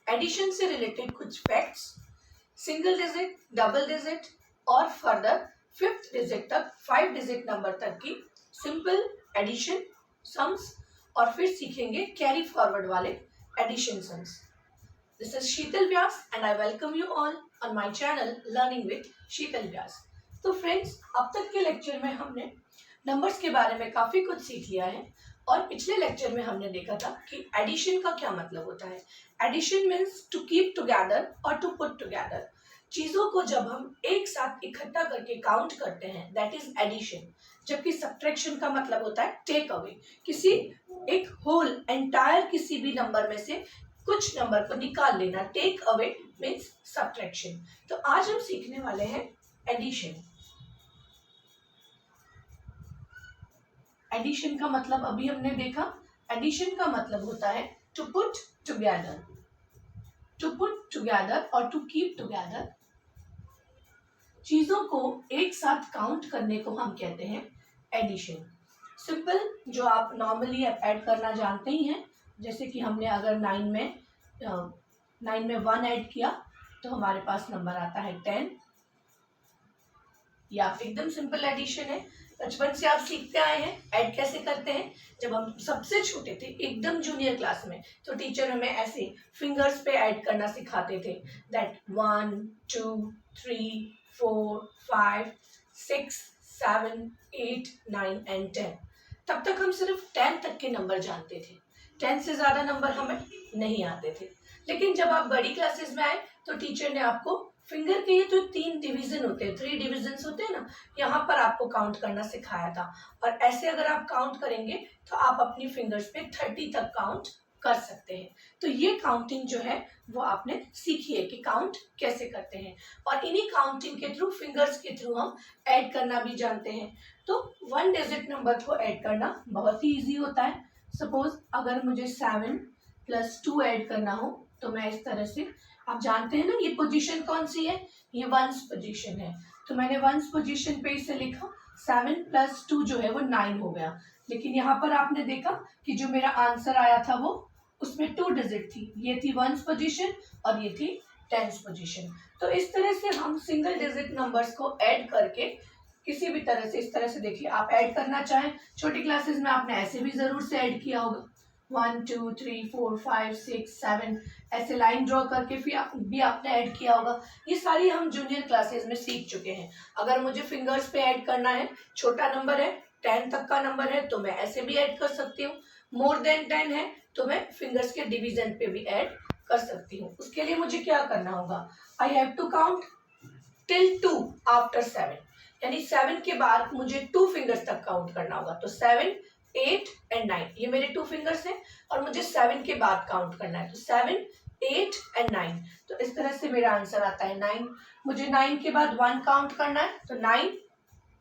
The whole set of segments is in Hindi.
एडिशन से रिलेटेड कुछ facts, single digit, double digit और फर्दर 5th डिजिट तक 5 डिजिट नंबर तक की सिंपल एडिशन सम्स और फिर सीखेंगे कैरी फॉरवर्ड वाले addition sums. This is Sheetal Vyas and I welcome you all on my channel learning with Sheetal Vyas. तो फ्रेंड्स, अब तक के लेक्चर में हमने नंबर्स के बारे में काफ़ी कुछ सीख लिया है और पिछले लेक्चर में हमने देखा था कि एडिशन का क्या मतलब होता है। Addition means to keep together और टू पुट टुगेदर। चीज़ों को जब हम एक साथ इकट्ठा करके काउंट करते हैं, दैट इज एडिशन। जबकि सब्ट्रैक्शन का मतलब होता है टेक अवे, किसी एक होल एंटायर किसी भी नंबर में से कुछ नंबर को निकाल लेना। Take away means subtraction. तो आज हम सीखने वाले हैं एडिशन। एडिशन का मतलब अभी हमने देखा। एडिशन का मतलब होता है to put together, to put together और टू कीप टुगेदर। चीजों को एक साथ काउंट करने को हम कहते हैं एडिशन। सिंपल, जो आप नॉर्मली ऐड करना जानते ही हैं। जैसे कि हमने अगर 9 में 1 ऐड किया तो हमारे पास नंबर आता है 10। या एकदम सिंपल एडिशन है, बचपन से आप सीखते आए हैं ऐड कैसे करते हैं। जब हम सबसे छोटे थे, एकदम जूनियर क्लास में, तो टीचर हमें ऐसे फिंगर्स पे ऐड करना सिखाते थे। That 1 2 3 4 5 6 7 8 9 and 10। तब तक हम सिर्फ 10 तक के नंबर जानते थे। 10 से ज़्यादा नंबर हमें नहीं आते थे। लेकिन जब आप बड़ी क्लासेस में आए तो टीचर ने आपको फिंगर के ये जो 3 डिवीजन होते हैं, 3 डिविजन्स होते हैं ना, यहाँ पर आपको काउंट करना सिखाया था। और ऐसे अगर आप काउंट करेंगे तो आप अपनी फिंगर्स पे 30 तक काउंट कर सकते हैं। तो ये काउंटिंग जो है वो आपने सीखी है कि काउंट कैसे करते हैं। और इन्हीं काउंटिंग के थ्रू, फिंगर्स के थ्रू हम ऐड करना भी जानते हैं। तो 1 डिजिट नंबर को ऐड करना बहुत ही ईजी होता है। सपोज अगर मुझे 7 + 2 ऐड करना हो तो मैं इस तरह से, आप जानते हैं ना ये पोजीशन कौन सी है, ये 1s पोजीशन है। तो मैंने 1s पोजीशन पे इसे लिखा। 7 + 2 जो है वो 9 हो गया। लेकिन यहाँ पर आपने देखा कि जो मेरा आंसर आया था वो उसमें 2 डिजिट थी। ये थी 1s पोजीशन और ये थी 10s पोजीशन। तो इस तरह से हम सिंगल डिजिट नंबर्स को ऐड करके किसी भी तरह से, इस तरह से देखिए, आप ऐड करना चाहें, छोटी क्लासेस में आपने ऐसे भी जरूर से ऐड किया होगा। 1 2 3 4 5 6 7 ऐसे लाइन ड्रॉ करके फिर भी आपने ऐड किया होगा। ये सारी हम जूनियर क्लासेस में सीख चुके हैं। अगर मुझे फिंगर्स पे ऐड करना है, छोटा नंबर है, 10 तक का नंबर है, तो मैं ऐसे भी ऐड कर सकती हूँ। मोर देन 10 है तो मैं फिंगर्स के डिवीजन पे भी ऐड कर सकती हूँ। उसके लिए मुझे क्या करना होगा, I have to count till 2 after 7, यानी 7 के बाद मुझे 2 फिंगर्स तक काउंट करना होगा। तो 7 8 एंड 9 ये मेरे 2 फिंगर्स हैं और मुझे 7 के बाद काउंट करना है। तो 7 8 एंड 9, तो इस तरह से मेरा आंसर आता है 9। मुझे 9 के बाद 1 काउंट करना है, तो 9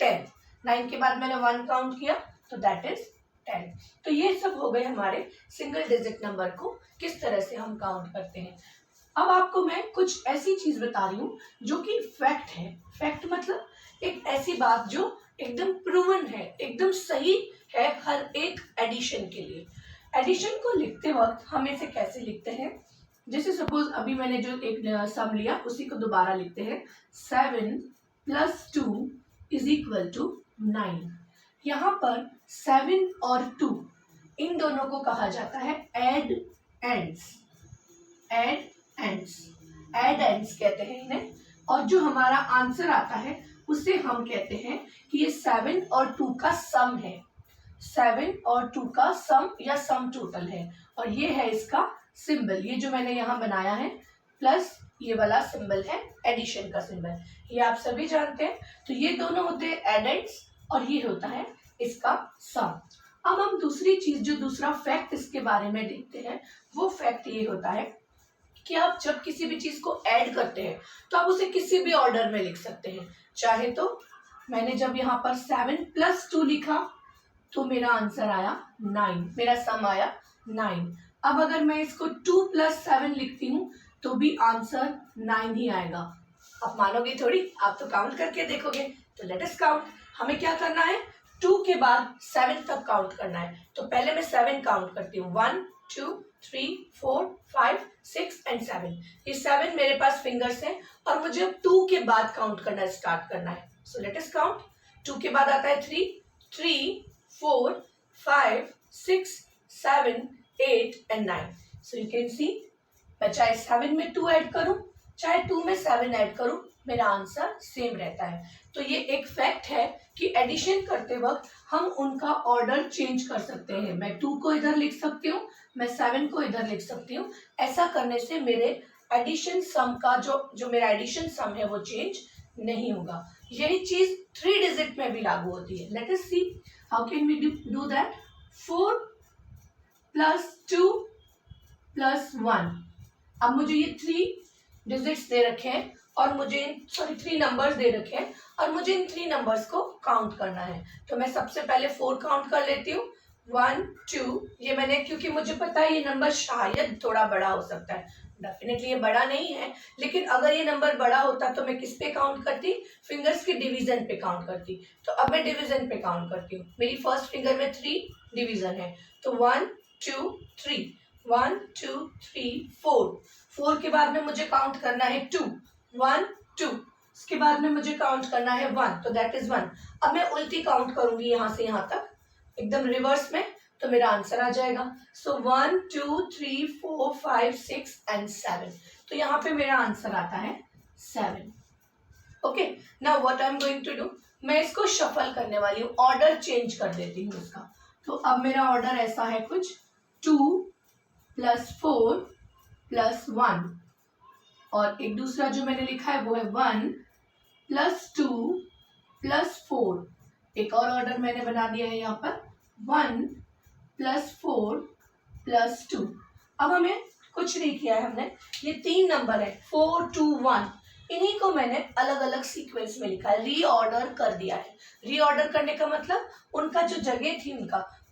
10। 9 के बाद मैंने 1 काउंट किया तो दैट इज 10। तो ये सब हो गए हमारे सिंगल डिजिट नंबर को किस तरह से हम काउंट करते हैं। अब आपको मैं कुछ ऐसी चीज बता रही हूँ जो कि फैक्ट है। फैक्ट मतलब एक ऐसी बात जो एकदम प्रूवन है, एकदम सही है हर एक एडिशन के लिए। एडिशन को लिखते वक्त हम इसे कैसे लिखते हैं, जैसे सपोज अभी मैंने जो एक सम लिया उसी को दोबारा लिखते हैं। 7 + 2 = 9। यहाँ पर 7 और 2 इन दोनों को कहा जाता है एड एंड्स। एड एंड्स कहते हैं इन्हें। और जो हमारा आंसर आता है उसे हम कहते हैं कि ये 7 और 2 का सम है। 7 और 2 का सम या सम टोटल है। और ये है इसका सिंबल, ये जो मैंने यहाँ बनाया है, प्लस ये वाला सिंबल है एडिशन का सिंबल। ये आप सभी जानते हैं। तो ये दोनों होते हैं एडेंट्स और ये होता है इसका सम। अब हम दूसरी चीज, जो दूसरा फैक्ट इसके बारे में देखते हैं, वो फैक्ट ये होता है कि आप जब किसी भी चीज को ऐड करते हैं तो आप उसे किसी भी ऑर्डर में लिख सकते हैं। चाहे तो मैंने जब यहाँ पर 7 + 2 लिखा तो मेरा आंसर आया 9, मेरा सम आया 9। अब अगर मैं इसको 2 + 7 लिखती हूँ तो भी आंसर 9 ही आएगा। आप मानोगे थोड़ी, आप तो काउंट करके देखोगे। तो लेट अस काउंट। हमें क्या करना है, 2 के बाद 7 तक काउंट करना है। तो पहले मैं 7 काउंट करती हूँ, 1 2 3 4 5 6 एंड 7। ये 7 मेरे पास फिंगर्स हैं और मुझे अब 2 के बाद काउंट करना स्टार्ट करना है। सो लेट अस काउंट। 2 के बाद आता है 3, 4, 5, 6, 7, 8 एंड 9। सो यू कैन सी, मैं चाहे 7 में 2 ऐड करूं, चाहे 2 में 7 ऐड करूं, मेरा आंसर सेम रहता है। तो ये एक फैक्ट है कि एडिशन करते वक्त हम उनका ऑर्डर चेंज कर सकते हैं। मैं 2 को इधर लिख सकती हूँ, मैं 7 को इधर लिख सकती हूँ। ऐसा करने से मेरे एडिशन सम का जो मेरा एडिशन सम है वो चेंज नहीं होगा। यही चीज 3 डिजिट में भी लागू होती है। Let us see how can we do that. 4 plus 2 plus 1। अब मुझे ये 3 डिजिट्स दे रखे हैं और मुझे 3 नंबर्स दे रखे हैं और मुझे इन 3 नंबर्स को काउंट करना है। तो मैं सबसे पहले 4 काउंट कर लेती हूँ। 1, 2, ये मैंने, क्योंकि मुझे पता है ये नंबर शायद थोड़ा बड़ा हो सकता है। डेफिनेटली ये बड़ा नहीं है, लेकिन अगर ये नंबर बड़ा होता तो मैं किस पे काउंट करती, फिंगर्स के डिवीजन पे काउंट करती। तो अब मैं डिवीजन पे काउंट करती हूँ। मेरी फर्स्ट फिंगर में 3 डिवीजन है, तो 1, 2, 3, 1, 2, 3, 4। 4 के बाद में मुझे काउंट करना है 2, 1, 2। उसके बाद में मुझे काउंट करना है 1, तो दैट इज 1। अब मैं उल्टी काउंट करूंगी यहाँ से यहाँ तक, एकदम रिवर्स में, तो मेरा आंसर आ जाएगा। So 1, 2, 3, 4, 5, 6 and 7। तो यहाँ पे मेरा आंसर आता है 7। Okay, now what I am going to do, मैं इसको शफल करने वाली हूँ, ऑर्डर चेंज कर देती हूँ इसका। तो अब मेरा ऑर्डर ऐसा है कुछ, 2 प्लस 4 प्लस 1, और एक दूसरा जो मैंने लिखा है वो है 1 प्लस 2 प्लस 4। एक और ऑर्डर मैंने बना दिया है यहाँ पर, 1 प्लस 4 प्लस 2। अब हमें कुछ नहीं किया है हमने, ये 3 नंबर है 4, 2, 1, इन्हीं को मैंने अलग अलग सीक्वेंस में लिखा है, रीऑर्डर कर दिया है। रीऑर्डर करने का मतलब उनका जो जगह थी,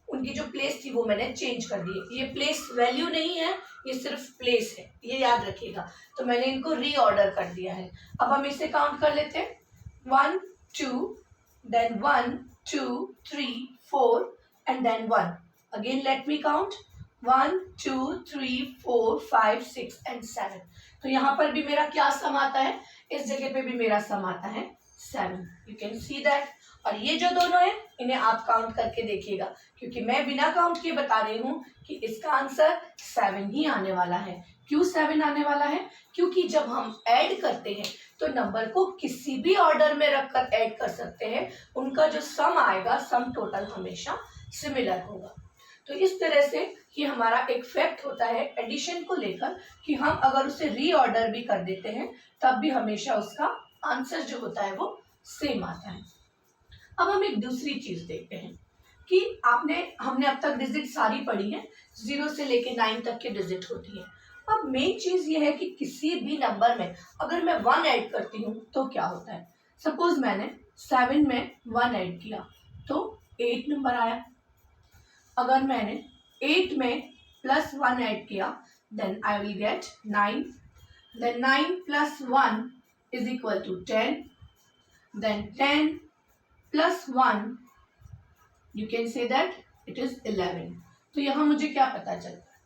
उनकी जो प्लेस थी वो मैंने चेंज कर दी। ये प्लेस वैल्यू नहीं है, ये सिर्फ प्लेस है, ये याद रखिएगा। तो मैंने इनको रीऑर्डर कर दिया है। अब हम इसे काउंट कर लेते हैं, 1, 2, then 1, 2, 3, 4 and then 1। Again let me count, 1, 2, 3, 4, 5, 6 and 7। तो यहाँ पर भी मेरा क्या सम आता है, इस जगह पे भी मेरा सम आता है 7। You can see that. और ये जो दोनों है इन्हें आप काउंट करके देखिएगा, क्योंकि मैं बिना काउंट किए बता रही हूँ कि इसका आंसर 7 ही आने वाला है। क्यों 7 आने वाला है, क्योंकि जब हम ऐड करते हैं तो नंबर को किसी भी ऑर्डर में रखकर ऐड कर सकते हैं, उनका जो सम आएगा, सम टोटल हमेशा सिमिलर होगा। तो इस तरह से ये हमारा एक फैक्ट होता है एडिशन को लेकर, कि हम अगर उसे रीऑर्डर भी कर देते हैं तब भी हमेशा उसका आंसर जो होता है वो सेम आता है। अब हम एक दूसरी चीज देखते हैं कि हमने अब तक डिजिट सारी पढ़ी है, 0 से लेके 9 तक के डिजिट होती है। अब मेन चीज ये है कि किसी भी नंबर में अगर मैं 1 ऐड करती हूँ तो क्या होता है। सपोज मैंने 7 में 1 ऐड किया तो 8 नंबर आया। अगर मैंने 8 में प्लस 1 ऐड किया then I will get 9। Then 9 plus 1 is equal to 10। Then 10 plus 1, you can say that it is 11। तो यहाँ मुझे क्या पता चलता है,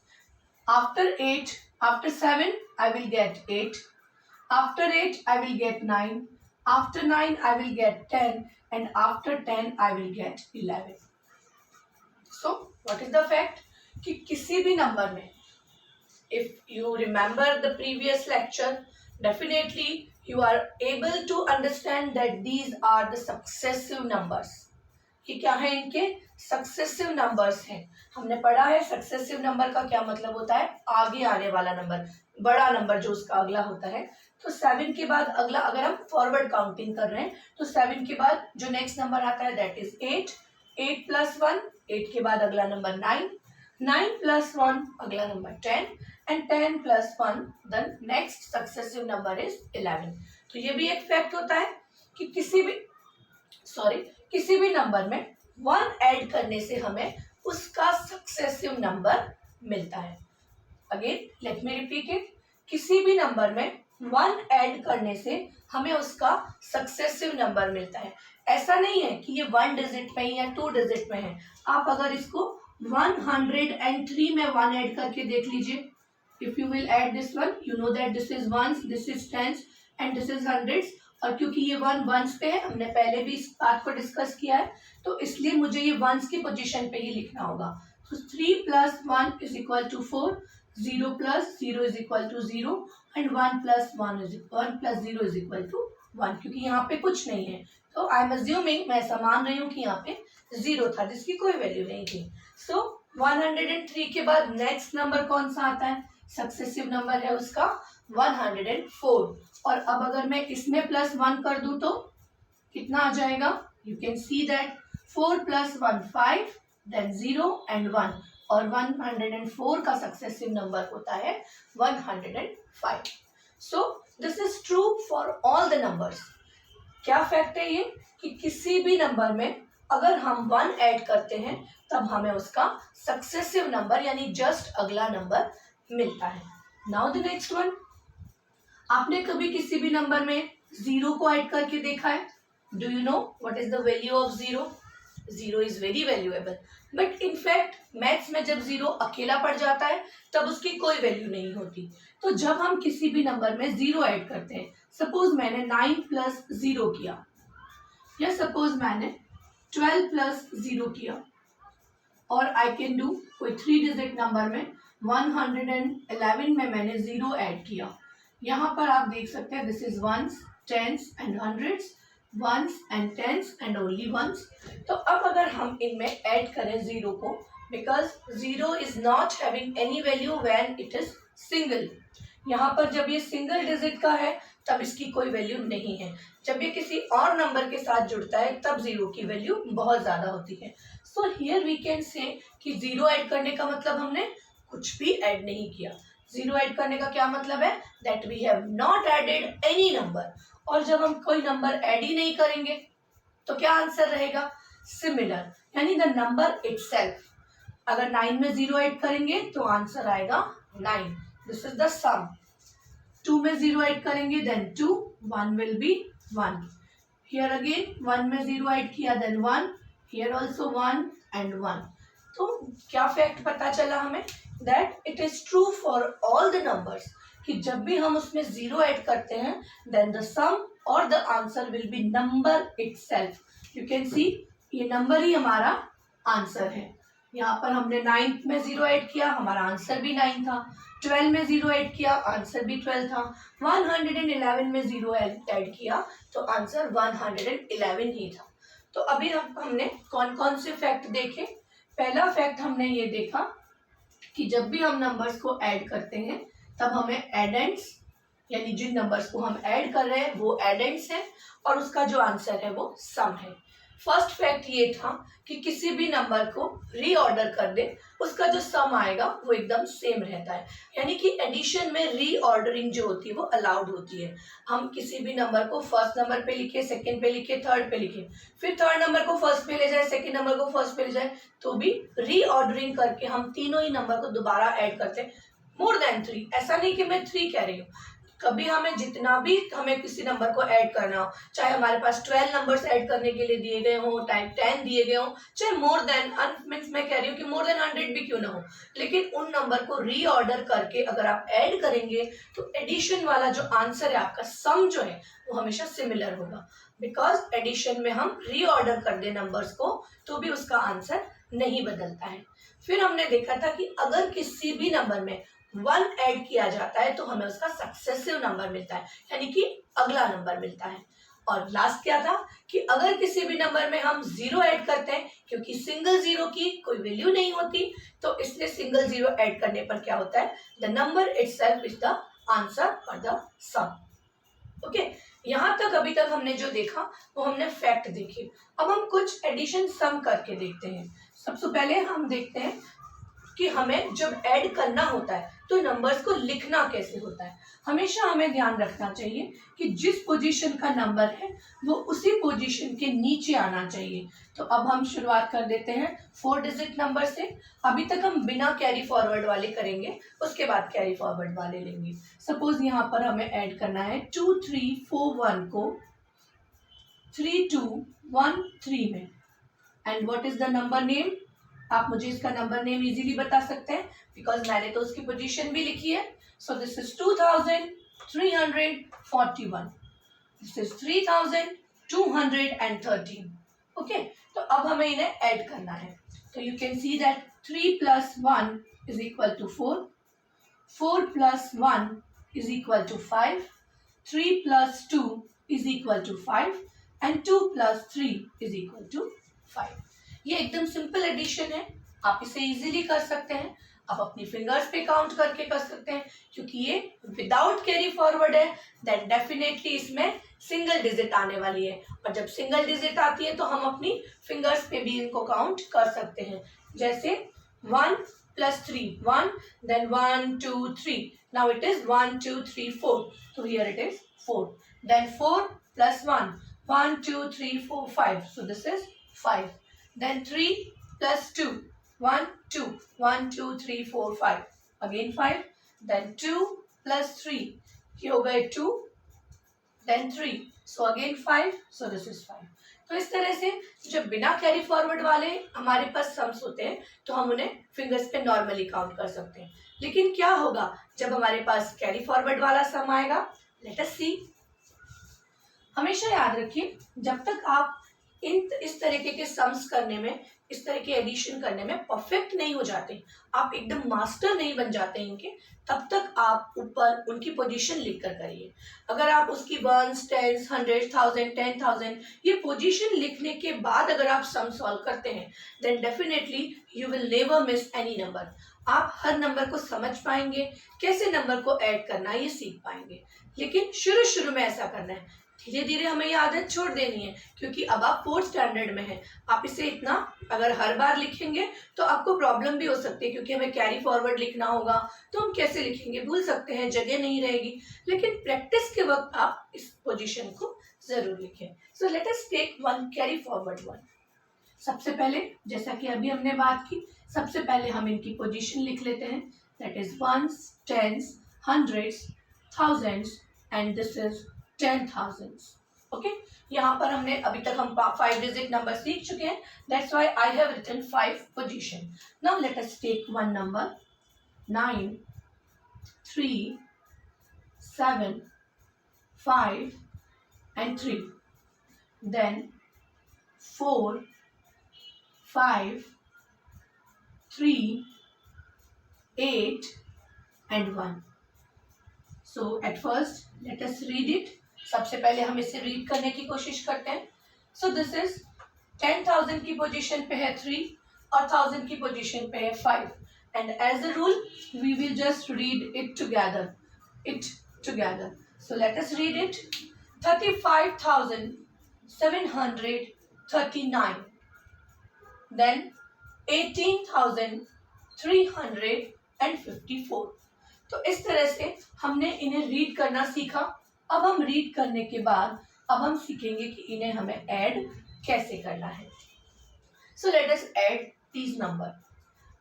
after 8, after 7 I will get 8, after 8 I will get 9, after 9 I will get 10 and after 10 I will get 11। So what is the fact कि किसी भी नंबर में, if you remember the previous lecture, definitely you are able to understand that these are the successive numbers। कि क्या है, इनके सक्सेसिव नंबर्स हैं। हमने पढ़ा है सक्सेसिव नंबर का क्या मतलब होता है, आगे आने वाला नंबर, बड़ा नंबर जो उसका अगला होता है। तो 7 के बाद अगला, अगर हम फॉरवर्ड काउंटिंग कर रहे हैं तो 7 के बाद जो नेक्स्ट नंबर आता है दैट इज 8। 8 प्लस 1, 8 के बाद अगला नंबर 9, 9 प्लस 1 अगला number 10 and 10 plus 1 the next successive number is 11। तो ये भी एक फैक्ट होता है कि किसी भी नंबर में 1 ऐड करने से हमें उसका सक्सेसिव नंबर मिलता है। Again let me repeat it, किसी भी नंबर में 1 ऐड करने से हमें उसका सक्सेसिव नंबर मिलता है। ऐसा नहीं है कि ये 1 डिजिट में या 2 डिजिट में है। आप अगर इसको 103 में 1 ऐड करके देख लीजिए, if you will add this one, you know that this is ones, this is tens and this is hundreds. और क्योंकि ये वन वंस पे है, हमने पहले भी इस बात को डिस्कस किया है, तो इसलिए मुझे ये वंस की पोजीशन पे ही लिखना होगा। तो 3 + 1 is equal to 4, 0 + 0 is equal to 0 and 1 + 1 + 0 is equal to 1। क्योंकि यहाँ पे कुछ नहीं है, तो आई एम अज्यूमिंग, मैं ऐसा मान रही हूँ कि यहाँ पे 0 था जिसकी कोई वैल्यू नहीं थी। सो 103 के बाद नेक्स्ट नंबर कौन सा आता है, सक्सेसिव नंबर है उसका 104। और अब अगर मैं इसमें +1 कर दूं तो कितना आ जाएगा, you can see that 4 + 1 5, then 0 and 1, और 104 का सक्सेसिव नंबर होता है 105। So this is true for all the numbers. क्या फैक्ट है ये कि किसी भी नंबर में अगर हम 1 ऐड करते हैं तब हमें उसका सक्सेसिव नंबर यानी जस्ट अगला नंबर मिलता है। नाउ द नेक्स्ट वन, आपने कभी किसी भी नंबर में 0 को ऐड करके देखा है? Do you know what is the value of 0? 0 is very valuable, but in fact maths में जब 0 अकेला पड़ जाता है तब उसकी कोई वैल्यू नहीं होती। तो जब हम किसी भी नंबर में 0 ऐड करते हैं, सपोज मैंने 9 + 0 किया, या सपोज मैंने 12 + 0 किया, और आई कैन डू कोई 3 डिजिट नंबर में 111 में मैंने 0 ऐड किया। यहाँ पर आप देख सकते हैं this is ones, tens and hundreds, ones and tens and only ones. तो अब अगर हम इनमें ऐड करें 0 को, because 0 is not having any value when it is single. यहाँ पर जब ये सिंगल डिजिट का है तब इसकी कोई वैल्यू नहीं है, जब ये किसी और नंबर के साथ जुड़ता है तब 0 की वैल्यू बहुत ज़्यादा होती है। So here we can say कि 0 ऐड करने का मतलब हमने कुछ भी ऐड नहीं किया। 0 ऐड करने का क्या मतलब है, that we have not added any number. और जब हम कोई नंबर ऐड ही नहीं करेंगे तो क्या आंसर रहेगा, सिमिलर, यानी द नंबर इटसेल्फ। अगर 9 में 0 ऐड करेंगे तो आंसर आएगा 9, दिस इज द सम। 2 में 0 ऐड करेंगे then 2, 1 will be 1। Here again 1 में 0 ऐड किया देन 1, हियर ऑल्सो 1 एंड 1। तो क्या फैक्ट पता चला हमें, that it is true for all the numbers कि जब भी हम उसमें 0 ऐड करते हैं देन द सम और the answer will be number itself. You can सी ये नंबर ही हमारा आंसर है। यहाँ पर हमने 9 में 0 ऐड किया, हमारा आंसर भी 9 था। 12 में 0 ऐड किया, आंसर भी 12 था। 111 में 0 ऐड किया तो आंसर 111 ही था। तो अभी हमने कौन कौन से फैक्ट देखे। पहला फैक्ट हमने ये देखा कि जब भी हम नंबर्स को ऐड करते हैं तब हमें एडेंड्स, यानी जिन नंबर्स को हम ऐड कर रहे हैं वो एडेंड्स हैं और उसका जो आंसर है वो सम है। फर्स्ट फैक्ट ये था कि किसी भी नंबर को रीऑर्डर कर दे, उसका जो सम आएगा वो एकदम सेम रहता है, यानी कि एडिशन में रीऑर्डरिंग जो होती है वो अलाउड होती है। हम किसी भी नंबर को फर्स्ट नंबर पे लिखे, सेकंड पे लिखे, थर्ड पे लिखे, फिर थर्ड नंबर को फर्स्ट पे ले जाए, सेकंड नंबर को फर्स्ट पे ले जाए, तो भी रीऑर्डरिंग करके हम तीनों ही नंबर को दोबारा ऐड करते हैं, मोर देन 3। ऐसा नहीं कि मैं 3 कह रही हूँ, कभी हमें जितना भी हमें किसी नंबर को ऐड करना हो, चाहे हमारे पास 12 नंबर्स ऐड करने के लिए दिए गए हो, टाइप 10 दिए गए हो, चाहे मोर देन मीन्स मैं कह रही हूँ कि मोर देन 100 भी क्यों ना हो, लेकिन उन नंबर को रीऑर्डर करके अगर आप ऐड करेंगे तो एडिशन वाला जो आंसर है आपका सम जो है वो हमेशा सिमिलर होगा। बिकॉज एडिशन में हम रीऑर्डर कर दे नंबर्स को तो भी उसका आंसर नहीं बदलता है। फिर हमने देखा था कि अगर किसी भी नंबर में 1 ऐड किया जाता है तो हमें उसका सक्सेसिव नंबर मिलता है, यानी कि अगला नंबर मिलता है। और लास्ट क्या था कि अगर किसी भी नंबर में हम 0 ऐड करते हैं, क्योंकि सिंगल 0 की कोई वैल्यू नहीं होती तो इसलिए सिंगल 0 ऐड करने पर क्या होता है, the number itself is the answer for the sum. Okay, यहाँ तक अभी तक हमने जो देखा वो हमने फैक्ट देखे। अब हम कुछ एडिशन सम करके देखते हैं। सबसे पहले हम देखते हैं कि हमें जब ऐड करना होता है तो नंबर्स को लिखना कैसे होता है। हमेशा हमें ध्यान रखना चाहिए कि जिस पोजीशन का नंबर है वो उसी पोजीशन के नीचे आना चाहिए। तो अब हम शुरुआत कर देते हैं 4 डिजिट नंबर से। अभी तक हम बिना कैरी फॉरवर्ड वाले करेंगे, उसके बाद कैरी फॉरवर्ड वाले लेंगे। सपोज यहाँ पर हमें ऐड करना है 2 3 4 1 को 3 2 1 3 में, and what is the number name, आप मुझे इसका नंबर नेम इजीली बता सकते हैं बिकॉज मैंने तो उसकी पोजीशन भी लिखी है. सो this is 2341. This is 3213. Okay, तो अब हमें इन्हें ऐड करना है. तो you can see that 3 plus 1 is equal to 4. 4 plus 1 is equal to 5. 3 plus 2 is equal to 5. And 2 plus 3 is equal to 5. ये एकदम सिंपल एडिशन है, आप इसे इजीली कर सकते हैं. आप अपनी फिंगर्स पे काउंट करके कर सकते हैं क्योंकि ये विदाउट कैरी फॉरवर्ड है. देन डेफिनेटली इसमें सिंगल डिजिट आने वाली है और जब सिंगल डिजिट आती है तो हम अपनी फिंगर्स पे भी इनको काउंट कर सकते हैं. जैसे 1 plus 3, 1, then 1, 2, 3. Now it is 1, 2, 3, 4. So here it is 4. Then 4 plus 1, 1, 2, 3, 4, 5. So this is 5. Then 3 plus 2, 1, 2, 1, 2, 3, 4, 5. Again 5. Then 2 plus 3. ये हो गए 2. Then 3. So again 5. So this is 5. तो इस तरह से जब बिना कैरी फॉरवर्ड वाले हमारे पास सम्स होते हैं तो हम उन्हें फिंगर्स पे नॉर्मली काउंट कर सकते हैं. लेकिन क्या होगा जब हमारे पास कैरी फॉरवर्ड वाला सम आएगा? लेट अस सी. हमेशा याद रखिए जब तक आप इस तरीके के सम्स करने में, इस तरह के एडिशन करने में परफेक्ट नहीं हो जाते, आप एकदम मास्टर नहीं बन जाते इनके, तब तक आप ऊपर उनकी पोजीशन लिख कर करिए. अगर आप उसकी 1s, 10s, 100s, 1000, 10,000 ये पोजीशन लिखने के बाद अगर आप सम सॉल्व करते हैं then definitely you will never miss any number. आप हर नंबर को समझ पाएंगे, कैसे नंबर को ऐड करना है ये सीख पाएंगे. लेकिन शुरू में ऐसा करना है, धीरे धीरे हमें ये आदत छोड़ देनी है क्योंकि अब आप 4th स्टैंडर्ड में हैं. आप इसे इतना अगर हर बार लिखेंगे तो आपको प्रॉब्लम भी हो सकती है क्योंकि हमें कैरी फॉरवर्ड लिखना होगा तो हम कैसे लिखेंगे, भूल सकते हैं, जगह नहीं रहेगी. लेकिन प्रैक्टिस के वक्त आप इस पोजीशन को जरूर लिखें. So let us take one carry forward one. सबसे पहले जैसा कि अभी हमने बात की, सबसे पहले हम इनकी पोजीशन लिख लेते हैं. That is 1s, 10s, 100s, 1000s and this is 10,000. Okay, यहाँ पर हमने अभी तक हम 5 डिजिट नंबर सीख चुके हैं. That's why I have written 5 position. Now let us take one number 9, 3, 7, 5 and 3. Then 4, 5, 3, 8 and 1. So at first let us read it. सबसे पहले हम इसे रीड करने की कोशिश करते हैं. सो दिस इज 10,000 की पोजीशन पे है 3 और 1000 की पोजीशन पे है 5. And as a rule we will just read it together. So let us read it. 35,739. Then 18,354. तो इस तरह से हमने इन्हें रीड करना सीखा. अब हम रीड करने के बाद अब हम सीखेंगे कि इन्हें हमें ऐड कैसे करना है. सो let us add these number.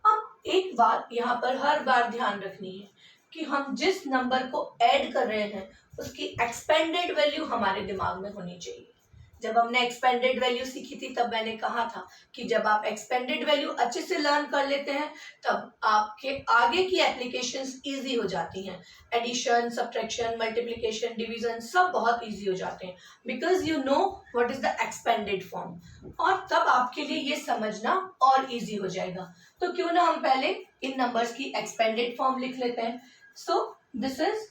अब एक बात यहाँ पर हर बार ध्यान रखनी है कि हम जिस नंबर को ऐड कर रहे हैं उसकी एक्सपेंडेड वैल्यू हमारे दिमाग में होनी चाहिए. जब हमने एक्सपेंडेड वैल्यू सीखी थी तब मैंने कहा था कि जब आप एक्सपेंडेड वैल्यू अच्छे से लर्न कर लेते हैं तब आपके आगे की एप्लीकेशंस इजी हो जाती हैं. एडिशन, सब्ट्रैक्शन, मल्टीप्लिकेशन, डिवीजन सब बहुत इजी हो जाते हैं because you know what is the expanded form. और तब आपके लिए ये समझना और इजी हो जाएगा. तो क्यों ना हम पहले इन नंबर्स की एक्सपेंडेड फॉर्म लिख लेते हैं. सो this is,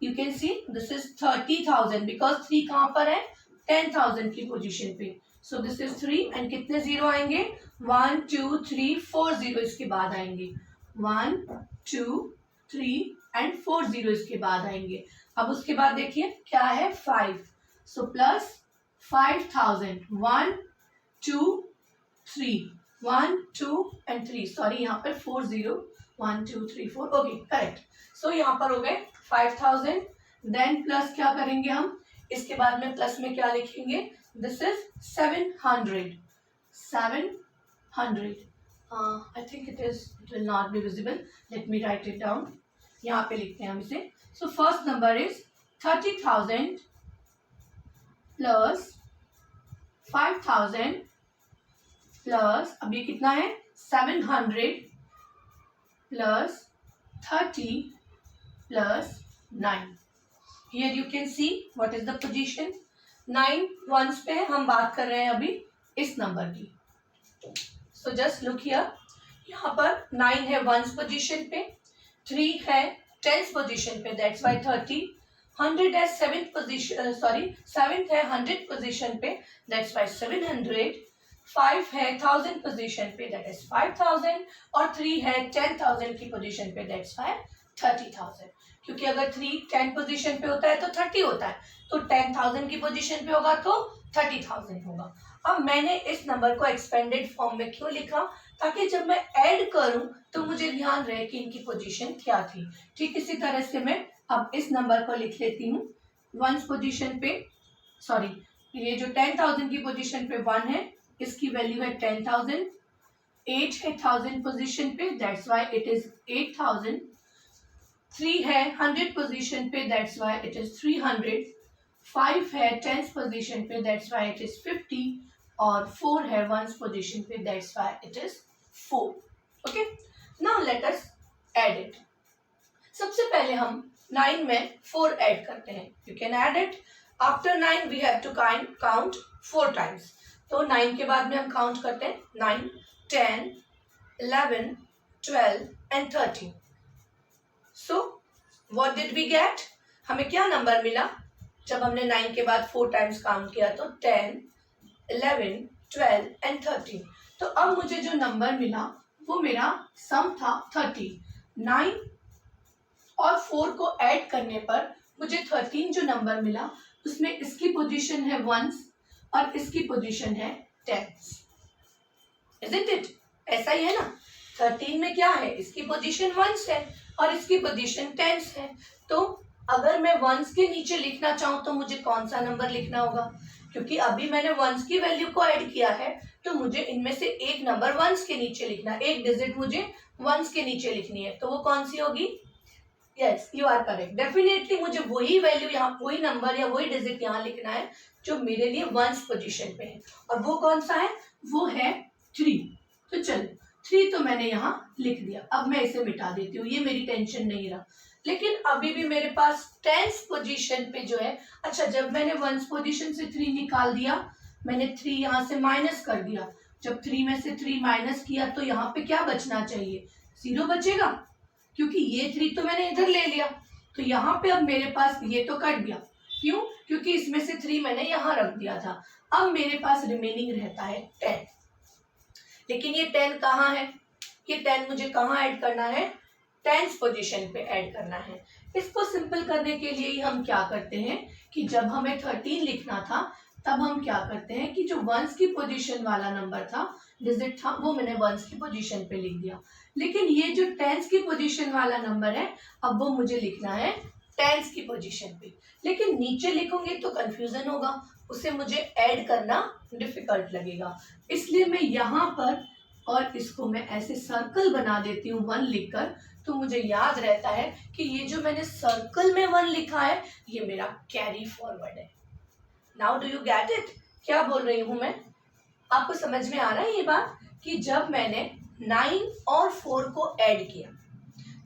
you can see this is 30,000 because 3 कहाँ पर है? 10,000 की पोजीशन पे. सो दिस इज 3 एंड कितने जीरो आएंगे? 1, 2, 3, 4 जीरो इसके बाद आएंगे. 1, 2, 3 एंड 4 जीरो इसके बाद आएंगे. अब उसके बाद देखिए क्या है? 5. So plus 5,000. 1, 2, 3. 1, 2 एंड 3. सॉरी यहाँ पर 4 जीरो. 1, 2, 3, 4. Okay, correct. सो यहाँ पर हो गए 5,000. देन प्लस क्या करेंगे हम? इसके बाद में प्लस में क्या लिखेंगे? This is 700. 700. I think it will not be visible. Let me right it down. यहाँ पे लिखते हैं हम इसे. So first number is 30,000 plus 5,000 plus, अब ये कितना है? 700 plus 30 plus 9. Here you can see what is the position. 9 once पे है, हम बात कर रहे हैं अभी इस नंबर की. सो जस्ट लुक हियर, यहाँ पर 9 है वंस पोजीशन पे, 3 है टेंस पोजीशन पे, दैट्स वाई 30. 100 है सेवेंथ पोजीशन, सेवेंथ है 100 पोजीशन पे, दैट्स वाई 700. 5 है 1000 पोजीशन पे, दैट इज 5000. और 3 है 10,000 की पोजीशन पे, दैट्स वाई 30,000. क्योंकि अगर 3 10 पोजीशन पे होता है तो 30 होता है, तो 10,000 की पोजीशन पे होगा तो 30,000 होगा. अब मैंने इस नंबर को एक्सपेंडेड फॉर्म में क्यों लिखा, ताकि जब मैं ऐड करूं तो मुझे ध्यान रहे कि इनकी पोजीशन क्या थी. ठीक इसी तरह से मैं अब इस नंबर को लिख लेती हूँ. वंस पोजीशन पे, ये जो 10,000 की पोजीशन पे 1 है, इसकी वैल्यू है 10,000. 8 है 1000 पोजीशन पे, दैट्स वाई इट इज 8,000. 3 है 100 पोजीशन पे, दैट्स वाई इट इज 300. 5 है 10th पोजीशन पे, दैट्स वाई इट इज 50. और 4 है 1st पोजीशन पे, that's why it is 4. Okay, now let us add it. सबसे पहले हम 9 में 4 ऐड करते हैं. You can add it. After 9 we have to count 4 times. तो 9 के बाद में हम काउंट करते हैं 9, 10, 11, 12 and 13. So what did we get, हमें क्या नंबर मिला जब हमने 9 के बाद 4 टाइम्स काउंट किया, तो 10, 11, 12 एंड 13. तो अब मुझे जो नंबर मिला वो मेरा सम था 30. 9 और 4 को ऐड करने पर मुझे 13 जो नंबर मिला, उसमें इसकी पोजीशन है वंस और इसकी पोजीशन है टेंस. Isn't it? ऐसा ही है ना. 13 में क्या है, इसकी पोजीशन वंस है और इसकी पोजीशन टेंस है. तो अगर मैं वंस के नीचे लिखना चाहूँ तो मुझे कौन सा नंबर लिखना होगा, क्योंकि अभी मैंने वंस की वैल्यू को ऐड किया है, तो मुझे इनमें से एक नंबर वंस के नीचे लिखना, एक डिजिट मुझे वंस के नीचे लिखनी है. तो वो कौन सी होगी? Yes, you are correct. Definitely मुझे वही वैल्यू यहाँ, वही नंबर या वही डिजिट यहाँ लिखना है जो मेरे लिए वंस पोजीशन पे है. और वो कौन सा है? वो है 3. तो चलो 3 तो मैंने यहाँ लिख दिया. अब मैं इसे मिटा देती हूँ, ये मेरी टेंशन नहीं रहा. लेकिन अभी भी मेरे पास टेंस पोजीशन पे जो है, अच्छा जब मैंने वंस पोजीशन से 3 निकाल दिया, मैंने 3 यहाँ से माइनस कर दिया. जब 3 में से 3 माइनस किया तो यहाँ पे क्या बचना चाहिए? 0 बचेगा, क्योंकि ये 3 तो मैंने इधर ले लिया. तो यहाँ पे अब मेरे पास ये तो कट गया. क्यों? क्योंकि इसमें से 3 मैंने यहाँ रख दिया था. अब मेरे पास रिमेनिंग रहता है 10. लेकिन ये 10 कहाँ है? ये 10 मुझे कहाँ ऐड करना है? टेंस पोजीशन पे ऐड करना है. इसको सिंपल करने के लिए ही हम क्या करते हैं कि जब हमें 13 लिखना था, तब हम क्या करते हैं कि जो वंस की पोजीशन वाला नंबर था, डिजिट था, वो मैंने वंस की पोजीशन पे लिख दिया. लेकिन ये जो टेंस की पोजीशन वाला नंबर है, अब वो मुझे लिखना है टेंस की पोजीशन पे. लेकिन नीचे लिखूंगी तो कंफ्यूजन होगा, उसे मुझे ऐड करना डिफिकल्ट लगेगा. इसलिए मैं यहाँ पर और इसको मैं ऐसे सर्कल बना देती हूँ 1 लिखकर, तो मुझे याद रहता है कि ये जो मैंने सर्कल में 1 लिखा है, ये मेरा कैरी फॉरवर्ड है. Now do you get it? क्या बोल रही हूँ मैं? आपको समझ में आ रहा है ये बात कि जब मैंने 9 और 4 को ऐड किया,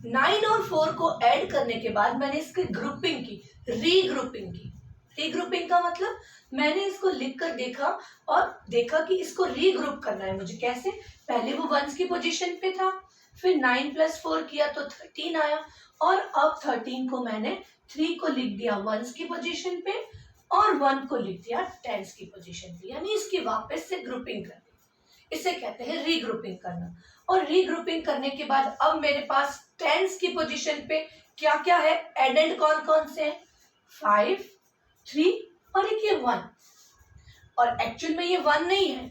9 और 4 को ऐड करने के बाद मैंने इसकी ग्रुपिंग की, रीग्रुपिंग की. रीग्रुपिंग का मतलब मैंने इसको लिख कर देखा और देखा कि इसको रीग्रुप करना है मुझे. कैसे? पहले वो वंस की पोजीशन पे था, फिर 9 + 4 किया तो 13 आया, और अब 13 को मैंने 3 को लिख दिया वंस की पोजीशन पे और 1 को लिख दिया टेंस की पोजीशन पे. यानी इसकी वापस से ग्रुपिंग करनी, इसे कहते हैं रीग्रुपिंग करना. और रीग्रुपिंग करने के बाद अब मेरे पास टेंस की पोजीशन पे क्या क्या है? एडेंड कौन कौन से हैं? 5, 3 और एक ये 1. और एक्चुअल में ये 1 नहीं है,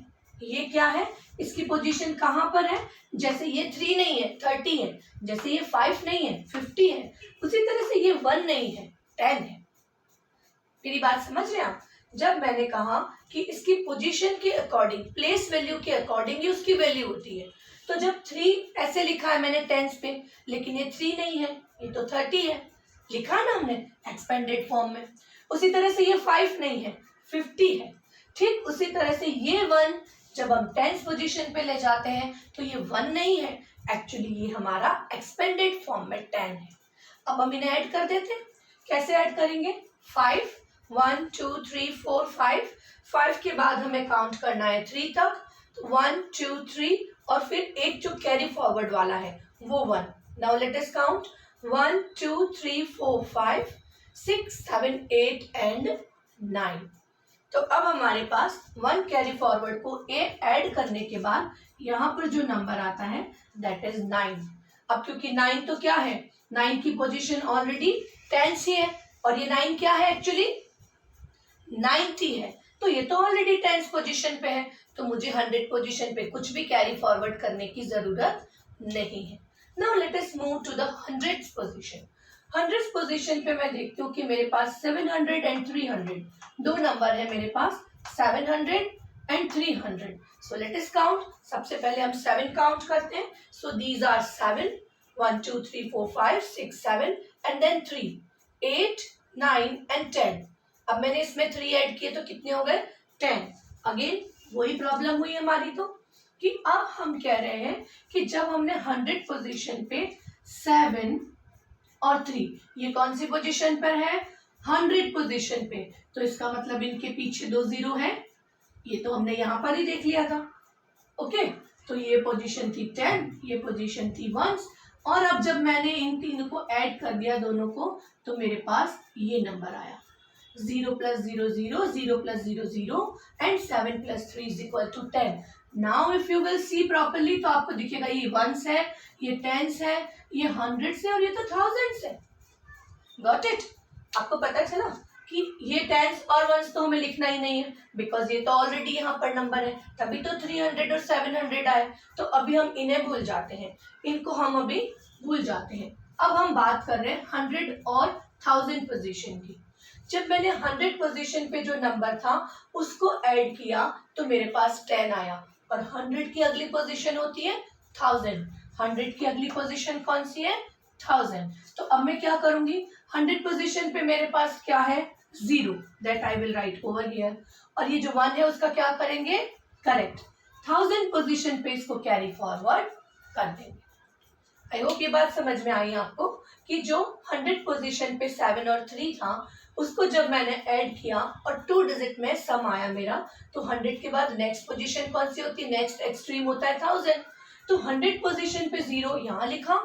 ये क्या है? इसकी पोजीशन कहाँ पर है? जैसे ये 3 नहीं है, 30 है. जैसे ये 5 नहीं है, 50 है. उसी तरह से ये 1 नहीं है, 10 है. मेरी बात समझ रहे हैं आप? जब मैंने कहा कि इसकी पोजीशन के अकॉर्डिंग, प्लेस वैल्यू के अकॉर्डिंग ही उसकी वैल्यू होती है. तो जब 3 ऐसे लिखा है मैंने टेंस पे, लेकिन ये 3 नहीं है, ये तो 30 है, लिखा ना हमने एक्सपेंडेड फॉर्म में. उसी तरह से ये 5 नहीं है, 50 है. ठीक उसी तरह से ये 1, जब हम टेंस पोजीशन पे ले जाते हैं तो ये 1 नहीं है, एक्चुअली ये हमारा एक्सपेंडेड फॉर्म में 10 है। अब हम इन्हें ऐड कर देते हैं। कैसे ऐड करेंगे? 5, 1 2 3 4 5 के बाद हमें काउंट करना है 3 तक, तो 1 2 3 और फिर एक जो कैरी फॉरवर्ड वाला है वो 1। Now let us count 1 2 3 4 5 6 7 8 and 9। तो अब हमारे पास 1 कैरी फॉरवर्ड को ऐड करने के बाद यहाँ पर जो नंबर आता है दैट इज 9। अब क्योंकि 9 तो क्या है, 9 की पोजीशन ऑलरेडी टेंस ही है और ये 9 क्या है एक्चुअली 90 है, तो ये तो ऑलरेडी टेंस पोजीशन पे है, तो मुझे 100 पोजीशन पे कुछ भी कैरी फॉरवर्ड करने की जरूरत नहीं है। Now let us move to the 100th position. 100th position पे मैं देखती हूँ कि मेरे पास 700 एंड 300 दो नंबर है मेरे पास, 700 and 300। So let us count. सबसे पहले हम 7 काउंट करते हैं। So these are 7 1 2 3 4 5 6 7 and then 3 8 9 and 10। अब मैंने इसमें 3 ऐड किए तो कितने हो गए 10। अगेन वही प्रॉब्लम हुई हमारी तो कि अब हम कह रहे हैं कि जब हमने 100 पोजीशन पे 7 और 3, ये कौन सी पोजीशन पर है 100 पोजीशन पे, तो इसका मतलब इनके पीछे 2 0 है, ये तो हमने यहाँ पर ही देख लिया था। ओके, तो ये पोजीशन थी 10, ये पोजीशन थी 1, और अब जब मैंने इन तीनों को ऐड कर दिया दोनों को तो मेरे पास ये नंबर आया 0 + 0 0 0 + 0 0 and 7 + 3 = 10। Now if you will see properly तो आपको दिखेगा ये 1s है, ये 10s है, ये 100s है और ये तो 1000s है। Got it? आपको पता चला कि ये 10s और 1s तो हमें लिखना ही नहीं है बिकॉज ये तो ऑलरेडी यहाँ पर नंबर है, तभी तो 300 और 700 आए। तो अभी हम इन्हें भूल जाते हैं, इनको हम अभी भूल जाते हैं। अब हम बात कर रहे हैं 100 और 1000 पोजीशन की। जब मैंने 100 पोजीशन पे जो नंबर था उसको ऐड किया तो मेरे पास 10 आया, और 100 की अगली पोजीशन होती है 1000। 100 की अगली पोजीशन कौन सी है 1000। तो अब मैं क्या करूंगी, 100 पोजीशन पे मेरे पास क्या है 0, that I will write over here, और ये जो 1 है उसका क्या करेंगे करेक्ट 1000 पोजीशन पे इसको कैरी फॉरवर्ड कर देंगे। आई होप ये बात समझ में आई आपको कि जो 100 पोजीशन पे 7 और 3 था उसको जब मैंने ऐड किया और 2 डिजिट में सम आया मेरा, तो 100 के बाद नेक्स्ट पोजीशन कौन सी होती है, नेक्स्ट एक्सट्रीम होता है 1000। तो 100 पोजीशन पे 0 यहाँ लिखा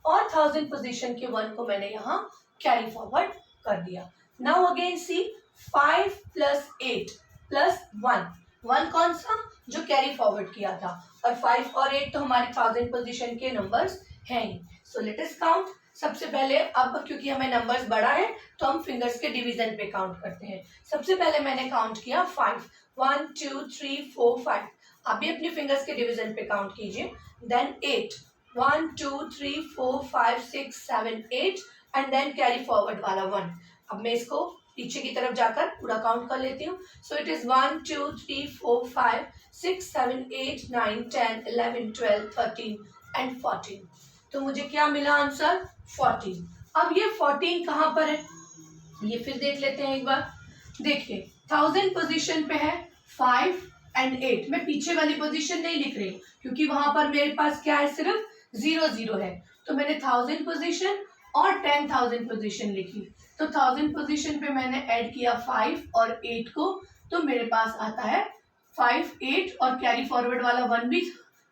और 1000 पोजीशन के 1 को मैंने यहाँ कैरी फॉरवर्ड कर दिया। नाउ अगेन सी 5 + 8 + 1 कौन सा जो कैरी फॉरवर्ड किया था, और 5 और 8 तो हमारे 1000 पोजीशन के नंबर्स हैं ही। सो लेट अस काउंट। सबसे पहले अब क्योंकि हमें नंबर्स बड़ा है तो हम फिंगर्स के डिवीजन पे काउंट करते हैं। सबसे पहले मैंने काउंट किया 5 1 2 3 4 5। आप भी अपनी फिंगर्स के डिवीजन पे काउंट कीजिए। Then 8 1 2 3 4 5 6 7 8 and then carry forward वाला 1। अब मैं इसको पीछे की तरफ जाकर पूरा काउंट कर लेती हूँ। So it is 1 2 3 4 5 6 7 8 9 10 11 12 13 and 14। तो मुझे क्या मिला आंसर 14। अब ये 14 कहाँ पर है ये फिर देख लेते हैं एक बार। देखिए 1000 पोजीशन पे है 5 एंड 8। मैं पीछे वाली पोजीशन नहीं लिख रही क्योंकि वहां पर मेरे पास क्या है सिर्फ 0 0 है, तो मैंने 1000 पोजीशन और 10,000 पोजीशन लिखी। तो 1000 पोजीशन पे मैंने ऐड किया 5 और 8 को, तो मेरे पास आता है 5 8 और कैरी फॉरवर्ड वाला 1 भी,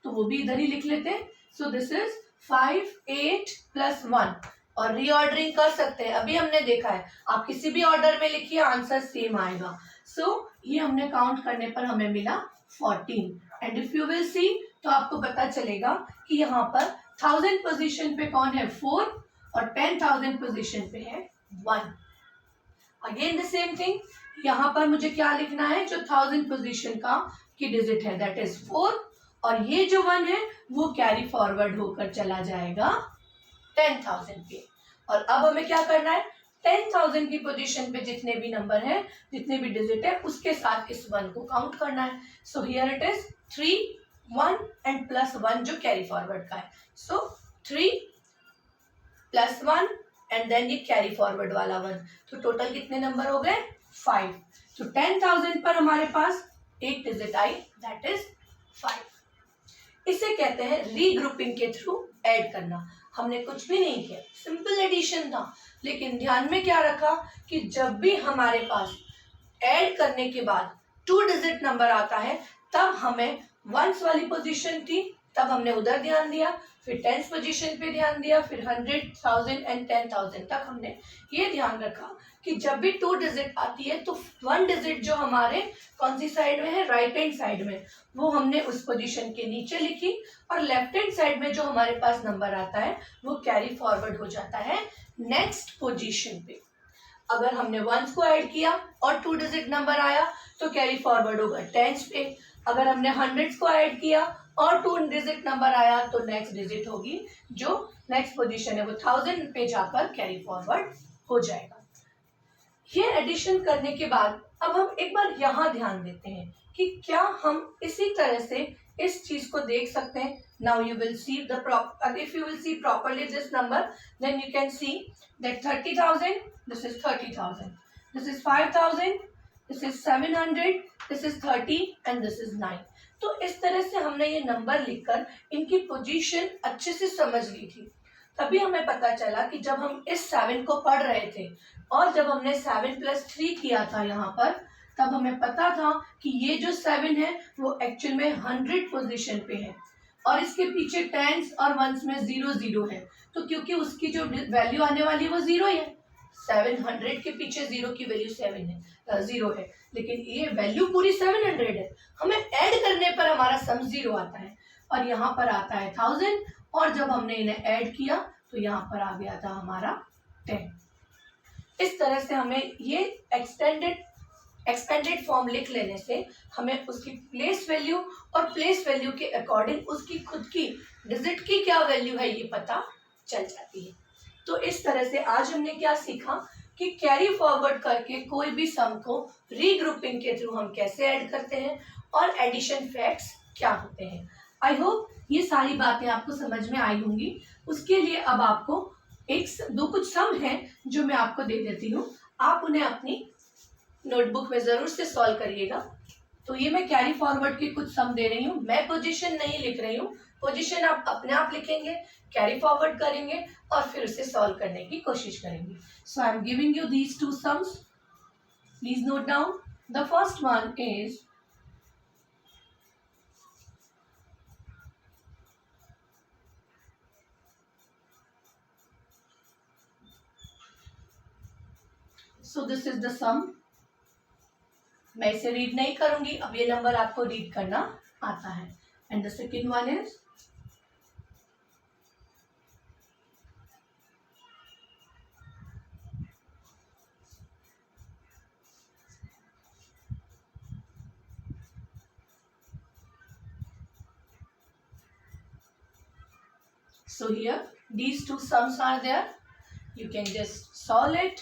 तो वो भी इधर ही लिख लेते हैं। सो दिस इज 5 8 + 1। और रीऑर्डरिंग कर सकते हैं, अभी हमने देखा है आप किसी भी ऑर्डर में लिखिए आंसर सेम आएगा। सो ये हमने काउंट करने पर हमें मिला 14। And if you will see तो आपको पता चलेगा कि यहाँ पर 1000 पोजीशन पे कौन है 4 और 10,000 पोजीशन पे है 1। अगेन द सेम थिंग, यहाँ पर मुझे क्या लिखना है जो 1000 पोजीशन का की डिजिट है दैट इज 4, और ये जो 1 है वो कैरी फॉरवर्ड होकर चला जाएगा 10,000 पे। और अब हमें क्या करना है 10,000 की पोजीशन पे जितने भी नंबर हैं जितने भी डिजिट है उसके साथ इस 1 को काउंट करना है। So here it is 3 1 and +1 जो कैरी फॉरवर्ड का है। सो 3 + 1 एंड देन ये कैरी फॉरवर्ड वाला 1, तो टोटल कितने नंबर हो गए 5। तो 10,000 पर हमारे पास एक डिजिट आई दैट इज 5। इसे कहते हैं रीग्रुपिंग के थ्रू ऐड करना। हमने कुछ भी नहीं किया, सिंपल एडिशन था, लेकिन ध्यान में क्या रखा कि जब भी हमारे पास ऐड करने के बाद 2 डिजिट नंबर आता है तब हमें वंस वाली पोजीशन थी, तब हमने उधर ध्यान दिया, फिर टेंस पोजीशन पे ध्यान दिया, फिर 100, 1000 एंड 10,000 तक हमने ये ध्यान रखा कि जब भी 2 डिजिट आती है तो 1 डिजिट जो हमारे कौन सी साइड में है, राइट हैंड साइड में, वो हमने उस पोजीशन के नीचे लिखी, और लेफ्ट हैंड साइड में जो हमारे पास नंबर आता है वो कैरी फॉरवर्ड हो जाता है नेक्स्ट पोजीशन पे। अगर हमने वंस को ऐड किया और 2 डिजिट नंबर आया तो कैरी फॉरवर्ड होगा टेंस पे। अगर हमने हंड्रेड्स को ऐड किया और 2 डिजिट नंबर आया तो नेक्स्ट डिजिट होगी, जो नेक्स्ट पोजीशन है वो 1000 पे जाकर कैरी फॉरवर्ड हो जाएगा। ये एडिशन करने के बाद अब हम एक बार यहाँ ध्यान देते हैं कि क्या हम इसी तरह से इस चीज को देख सकते हैं। Now you will see the if you will see properly this number, then you can see that 30,000, this is 30,000, this is 5,000, this is 700, this is 30 and this is 9। तो इस तरह से हमने ये नंबर लिखकर इनकी पोजीशन अच्छे से समझ ली थी। तभी हमें पता चला कि जब हम इस 7 को पढ़ रहे थे और जब हमने 7 + 3 किया था यहाँ पर, तब हमें पता था कि ये जो 7 है वो एक्चुअल में 100 पोजीशन पे है और इसके पीछे टेंस और वंस में 0 0 है, तो क्योंकि उसकी जो वैल्यू आने वाली है वो 0 ही है। 700 के पीछे 0 की वैल्यू 0 है, लेकिन ये वैल्यू पूरी 700 है। हमें ऐड करने पर हमारा सम 0 आता है और यहाँ पर आता है 1000, और जब हमने इन्हें ऐड किया तो यहाँ पर आ गया था हमारा 10। इस तरह से हमें ये एक्सपेंडेड फॉर्म लिख लेने से हमें उसकी प्लेस वैल्यू और प्लेस वैल्यू के अकॉर्डिंग उसकी खुद की डिजिट की क्या वैल्यू है ये पता चल जाती है। तो इस तरह से आज हमने क्या सीखा कि कैरी फॉरवर्ड करके कोई भी सम को रीग्रुपिंग के थ्रू हम कैसे ऐड करते हैं और एडिशन फैक्ट्स क्या होते हैं। आई होप ये सारी बातें आपको समझ में आई होंगी। उसके लिए अब आपको कुछ सम हैं जो मैं आपको दे देती हूँ, आप उन्हें अपनी नोटबुक में जरूर से सॉल्व करिएगा। तो ये मैं कैरी फॉरवर्ड की कुछ सम दे रही हूँ, मैं पोजीशन नहीं लिख रही हूँ, पोजीशन आप अपने आप लिखेंगे, कैरी फॉरवर्ड करेंगे और फिर उसे सॉल्व करने की कोशिश करेंगे। So I am giving you these 2 sums, please note down. The first one is so this is the sum। मैं इसे रीड नहीं करूंगी, अब ये नंबर आपको रीड करना आता है। And the second one is so here these 2 sums are there, you can just solve it,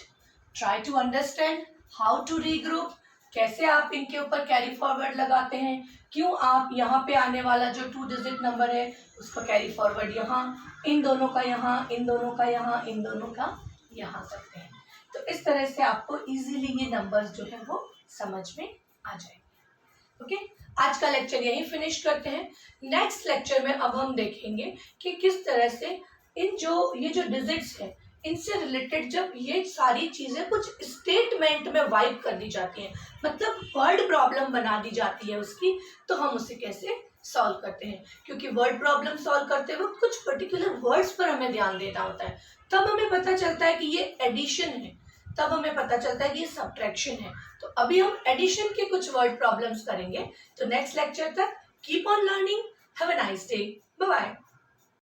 try to understand how to regroup, कैसे आप इनके ऊपर कैरी फॉरवर्ड लगाते हैं, क्यों आप यहाँ पे आने वाला जो 2 डिजिट नंबर है उसको कैरी फॉरवर्ड यहाँ, इन दोनों का यहाँ, इन दोनों का यहाँ, इन दोनों का यहाँ करते हैं। तो इस तरह से आपको इजीली ये नंबर्स जो है वो समझ में आ जाएंगे। ओके, आज का लेक्चर यहीं फिनिश करते हैं। नेक्स्ट लेक्चर में अब हम देखेंगे कि किस तरह से ये जो डिजिट्स है इनसे रिलेटेड जब ये सारी चीजें कुछ स्टेटमेंट में वाइप कर दी जाती हैं, मतलब वर्ड प्रॉब्लम बना दी जाती है उसकी, तो हम उसे कैसे सॉल्व करते हैं। क्योंकि वर्ड प्रॉब्लम सॉल्व करते वक्त कुछ पर्टिकुलर वर्ड्स पर हमें ध्यान देना होता है, तब हमें पता चलता है कि ये एडिशन है, तब हमें पता चलता है कि ये सब्ट्रैक्शन है। तो अभी हम एडिशन के कुछ वर्ड प्रॉब्लम्स करेंगे। तो नेक्स्ट लेक्चर तक keep on learning, have a nice day, bye bye.